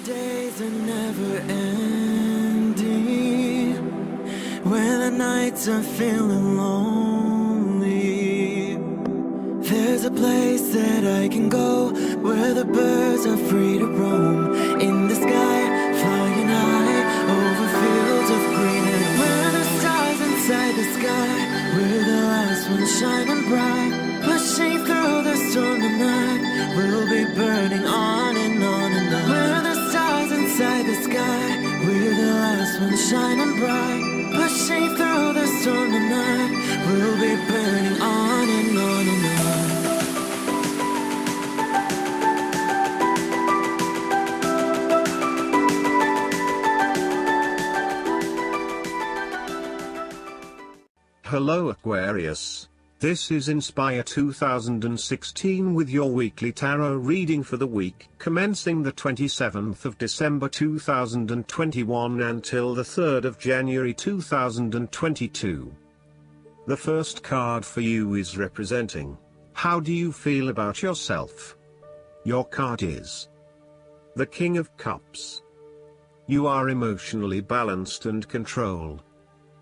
days are never ending, when the nights are feeling lonely. There's a place that I can go, where the birds are free to roam, in the sky, flying high, over fields of green. And where the stars inside the sky, we're the last ones shining bright, pushing through the storm tonight. We'll be burning on and on and on. We're the stars inside the sky, we're the last ones shining bright, pushing through the storm tonight. We'll be burning on and on and on. Hello Aquarius, this is Inspire 2016 with your weekly tarot reading for the week commencing the 27th of December 2021 until the 3rd of January 2022. The first card for you is representing, how do you feel about yourself? Your card is the King of Cups. You are emotionally balanced and controlled.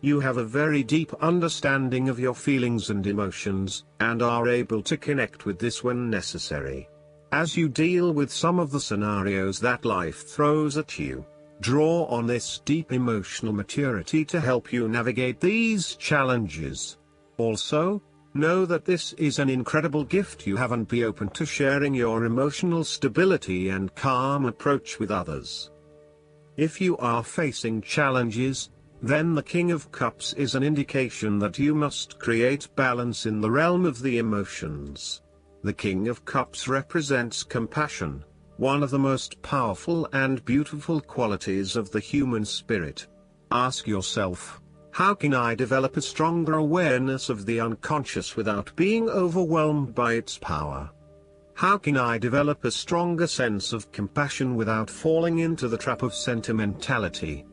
You have a very deep understanding of your feelings and emotions, and are able to connect with this when necessary. As you deal with some of the scenarios that life throws at you, draw on this deep emotional maturity to help you navigate these challenges. Also, know that this is an incredible gift you have, and be open to sharing your emotional stability and calm approach with others. If you are facing challenges, then the King of Cups is an indication that you must create balance in the realm of the emotions. The King of Cups represents compassion, one of the most powerful and beautiful qualities of the human spirit. Ask yourself, how can I develop a stronger awareness of the unconscious without being overwhelmed by its power? How can I develop a stronger sense of compassion without falling into the trap of sentimentality?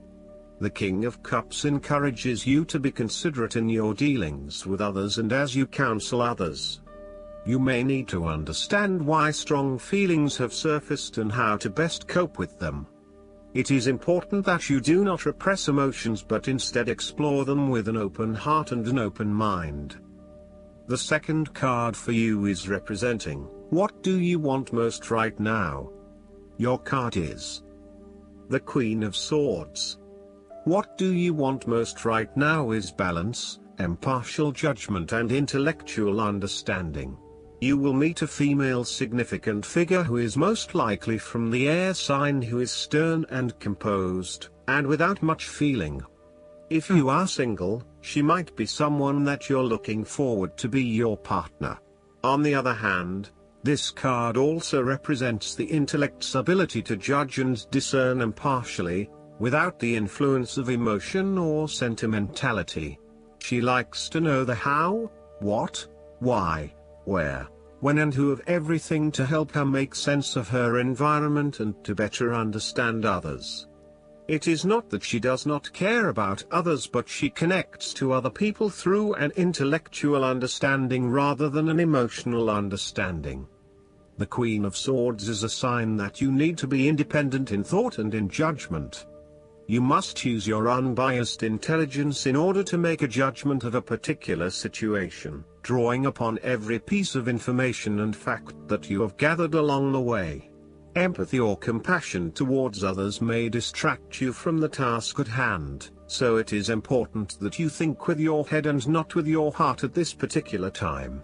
The King of Cups encourages you to be considerate in your dealings with others and as you counsel others. You may need to understand why strong feelings have surfaced and how to best cope with them. It is important that you do not repress emotions but instead explore them with an open heart and an open mind. The second card for you is representing, what do you want most right now? Your card is the Queen of Swords. What do you want most right now is balance, impartial judgment and intellectual understanding. You will meet a female significant figure who is most likely from the air sign, who is stern and composed, and without much feeling. If you are single, she might be someone that you're looking forward to be your partner. On the other hand, this card also represents the intellect's ability to judge and discern impartially, without the influence of emotion or sentimentality. She likes to know the how, what, why, where, when and who of everything to help her make sense of her environment and to better understand others. It is not that she does not care about others, but she connects to other people through an intellectual understanding rather than an emotional understanding. The Queen of Swords is a sign that you need to be independent in thought and in judgment. You must use your unbiased intelligence in order to make a judgment of a particular situation, drawing upon every piece of information and fact that you have gathered along the way. Empathy or compassion towards others may distract you from the task at hand, so it is important that you think with your head and not with your heart at this particular time.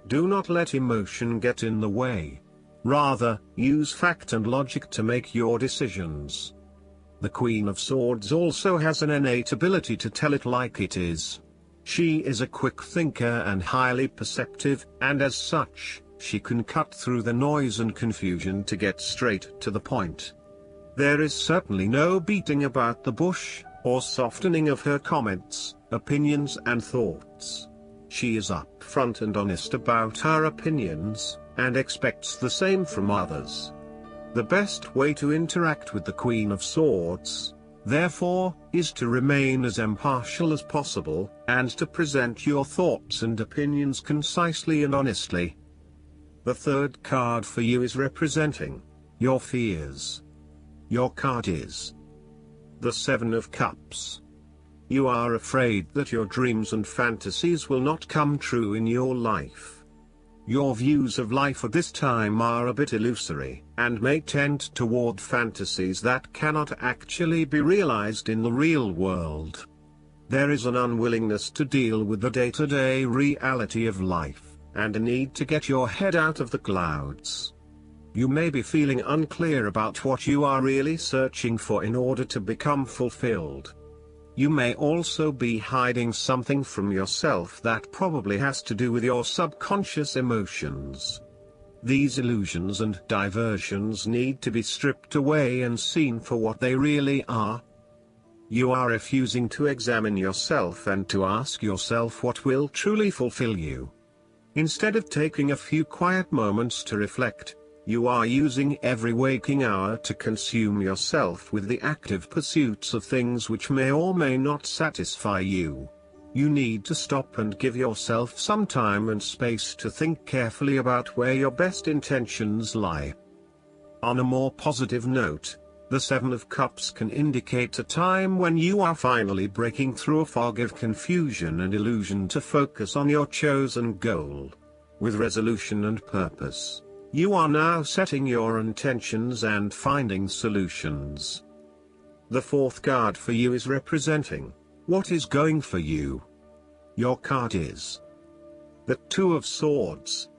Do not let emotion get in the way. Rather, use fact and logic to make your decisions. The Queen of Swords also has an innate ability to tell it like it is. She is a quick thinker and highly perceptive, and as such, she can cut through the noise and confusion to get straight to the point. There is certainly no beating about the bush, or softening of her comments, opinions and thoughts. She is upfront and honest about her opinions, and expects the same from others. The best way to interact with the Queen of Swords, therefore, is to remain as impartial as possible, and to present your thoughts and opinions concisely and honestly. The third card for you is representing your fears. Your card is the Seven of Cups. You are afraid that your dreams and fantasies will not come true in your life. Your views of life at this time are a bit illusory, and may tend toward fantasies that cannot actually be realized in the real world. There is an unwillingness to deal with the day-to-day reality of life, and a need to get your head out of the clouds. You may be feeling unclear about what you are really searching for in order to become fulfilled. You may also be hiding something from yourself that probably has to do with your subconscious emotions. These illusions and diversions need to be stripped away and seen for what they really are. You are refusing to examine yourself and to ask yourself what will truly fulfill you. Instead of taking a few quiet moments to reflect, you are using every waking hour to consume yourself with the active pursuits of things which may or may not satisfy you. You need to stop and give yourself some time and space to think carefully about where your best intentions lie. On a more positive note, the Seven of Cups can indicate a time when you are finally breaking through a fog of confusion and illusion to focus on your chosen goal. With resolution and purpose, you are now setting your intentions and finding solutions. The fourth card for you is representing what is going for you. Your card is the Two of Swords.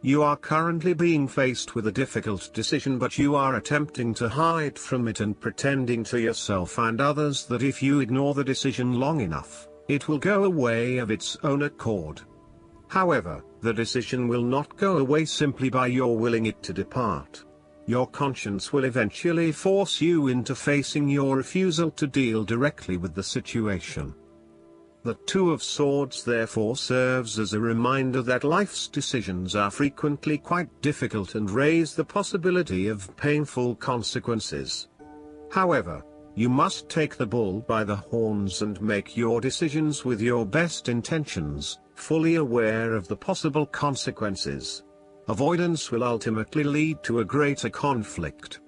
You are currently being faced with a difficult decision, but you are attempting to hide from it and pretending to yourself and others that if you ignore the decision long enough, it will go away of its own accord. However, the decision will not go away simply by your willing it to depart. Your conscience will eventually force you into facing your refusal to deal directly with the situation. The Two of Swords therefore serves as a reminder that life's decisions are frequently quite difficult and raise the possibility of painful consequences. However, you must take the bull by the horns and make your decisions with your best intentions, fully aware of the possible consequences. Avoidance will ultimately lead to a greater conflict.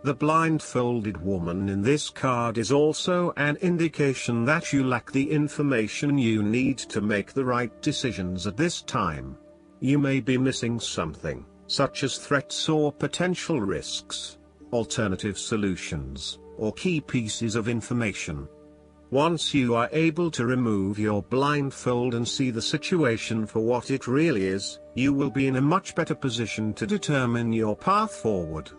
The blindfolded woman in this card is also an indication that you lack the information you need to make the right decisions at this time. You may be missing something, such as threats or potential risks, alternative solutions, or key pieces of information. Once you are able to remove your blindfold and see the situation for what it really is, you will be in a much better position to determine your path forward.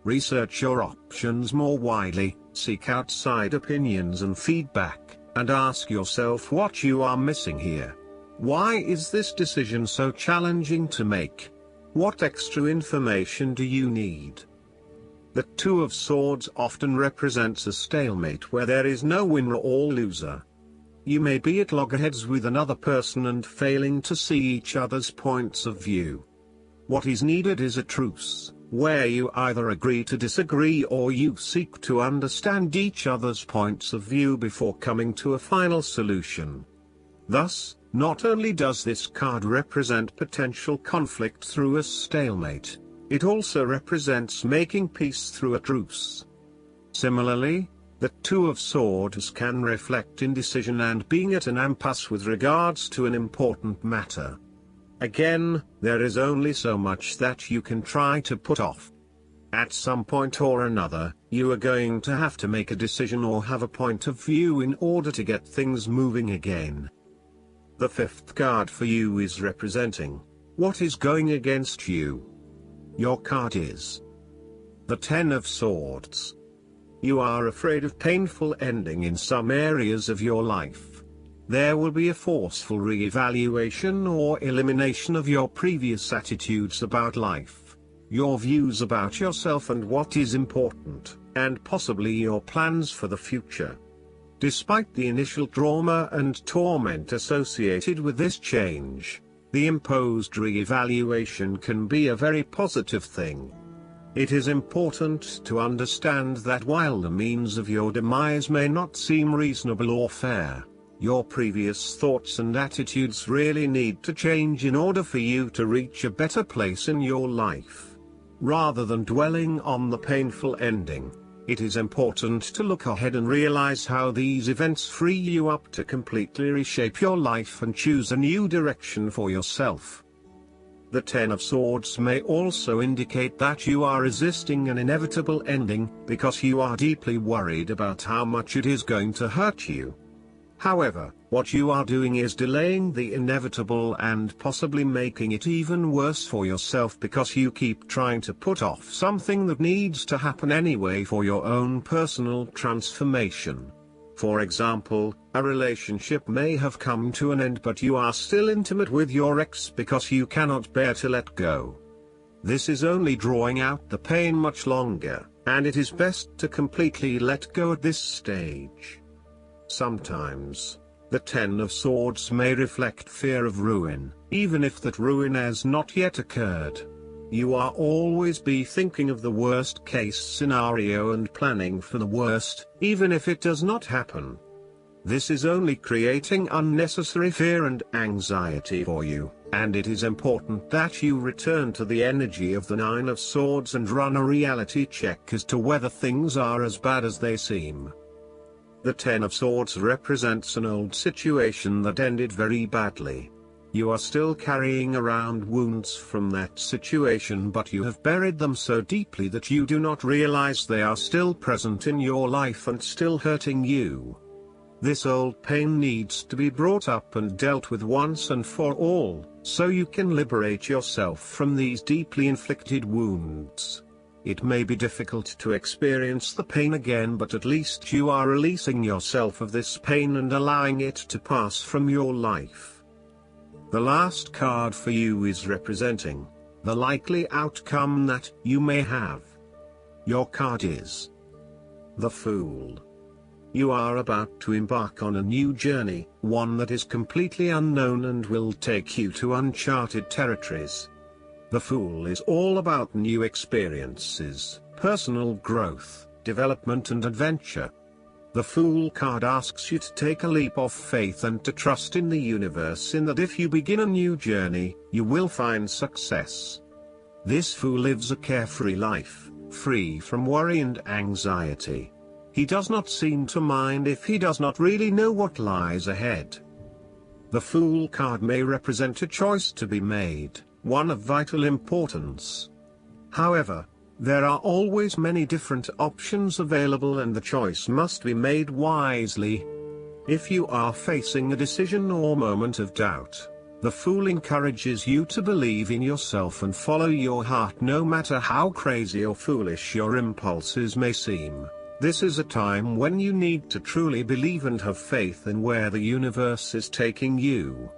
Research your options more widely, seek outside opinions and feedback, and ask yourself what you are missing here. Why is this decision so challenging to make? What extra information do you need? The Two of Swords often represents a stalemate where there is no winner or loser. You may be at loggerheads with another person and failing to see each other's points of view. What is needed is a truce, where you either agree to disagree or you seek to understand each other's points of view before coming to a final solution. Thus, not only does this card represent potential conflict through a stalemate, it also represents making peace through a truce. Similarly, the Two of Swords can reflect indecision and being at an impasse with regards to an important matter. Again, there is only so much that you can try to put off. At some point or another, you are going to have to make a decision or have a point of view in order to get things moving again. The fifth card for you is representing what is going against you. Your card is the Ten of Swords. You are afraid of painful ending in some areas of your life. There will be a forceful re-evaluation or elimination of your previous attitudes about life, your views about yourself and what is important, and possibly your plans for the future. Despite the initial trauma and torment associated with this change, the imposed re-evaluation can be a very positive thing. It is important to understand that while the means of your demise may not seem reasonable or fair, your previous thoughts and attitudes really need to change in order for you to reach a better place in your life. rather than dwelling on the painful ending. It is important to look ahead and realize how these events free you up to completely reshape your life and choose a new direction for yourself. The Ten of Swords may also indicate that you are resisting an inevitable ending, because you are deeply worried about how much it is going to hurt you. However, what you are doing is delaying the inevitable and possibly making it even worse for yourself, because you keep trying to put off something that needs to happen anyway for your own personal transformation. For example, a relationship may have come to an end, but you are still intimate with your ex because you cannot bear to let go. This is only drawing out the pain much longer, and it is best to completely let go at this stage. Sometimes, the Ten of Swords may reflect fear of ruin, even if that ruin has not yet occurred. You are always be thinking of the worst case scenario and planning for the worst, even if it does not happen. This is only creating unnecessary fear and anxiety for you, and it is important that you return to the energy of the Nine of Swords and run a reality check as to whether things are as bad as they seem. The Ten of Swords represents an old situation that ended very badly. You are still carrying around wounds from that situation, but you have buried them so deeply that you do not realize they are still present in your life and still hurting you. This old pain needs to be brought up and dealt with once and for all, so you can liberate yourself from these deeply inflicted wounds. It may be difficult to experience the pain again, but at least you are releasing yourself of this pain and allowing it to pass from your life. The last card for you is representing the likely outcome that you may have. Your card is the Fool. You are about to embark on a new journey, one that is completely unknown and will take you to uncharted territories. The Fool is all about new experiences, personal growth, development and adventure. The Fool card asks you to take a leap of faith and to trust in the universe, in that if you begin a new journey, you will find success. This Fool lives a carefree life, free from worry and anxiety. He does not seem to mind if he does not really know what lies ahead. The Fool card may represent a choice to be made, one of vital importance. However, there are always many different options available, and the choice must be made wisely. If you are facing a decision or moment of doubt, the Fool encourages you to believe in yourself and follow your heart, no matter how crazy or foolish your impulses may seem. This is a time when you need to truly believe and have faith in where the universe is taking you.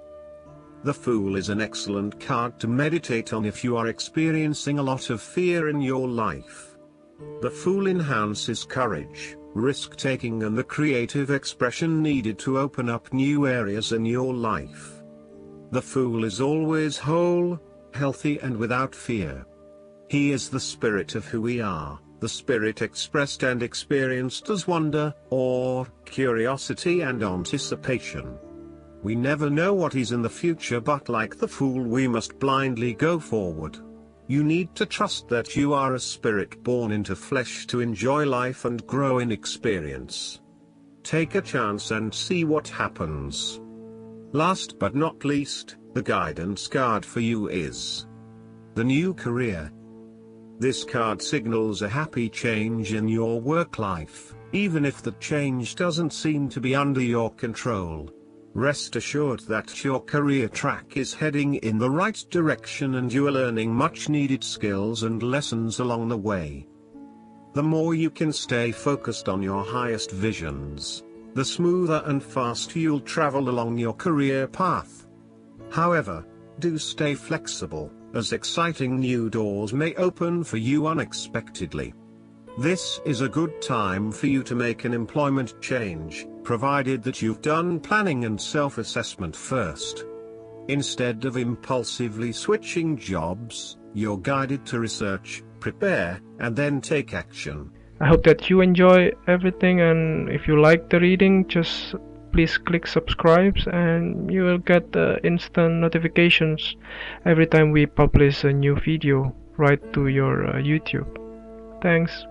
The Fool is an excellent card to meditate on if you are experiencing a lot of fear in your life. The Fool enhances courage, risk-taking and the creative expression needed to open up new areas in your life. The Fool is always whole, healthy and without fear. He is the spirit of who we are, the spirit expressed and experienced as wonder, awe, curiosity and anticipation. We never know what is in the future, but like the Fool we must blindly go forward. You need to trust that you are a spirit born into flesh to enjoy life and grow in experience. Take a chance and see what happens. Last but not least, the guidance card for you is the New Career. This card signals a happy change in your work life, even if the change doesn't seem to be under your control. Rest assured that your career track is heading in the right direction and you are learning much needed skills and lessons along the way. The more you can stay focused on your highest visions, the smoother and faster you'll travel along your career path. However, do stay flexible, as exciting new doors may open for you unexpectedly. This is a good time for you to make an employment change, provided that you've done planning and self-assessment first. Instead of impulsively switching jobs, you're guided to research, prepare, and then take action. I hope that you enjoy everything, and if you like the reading, just please click subscribe and you will get the instant notifications every time we publish a new video. right to your YouTube. Thanks.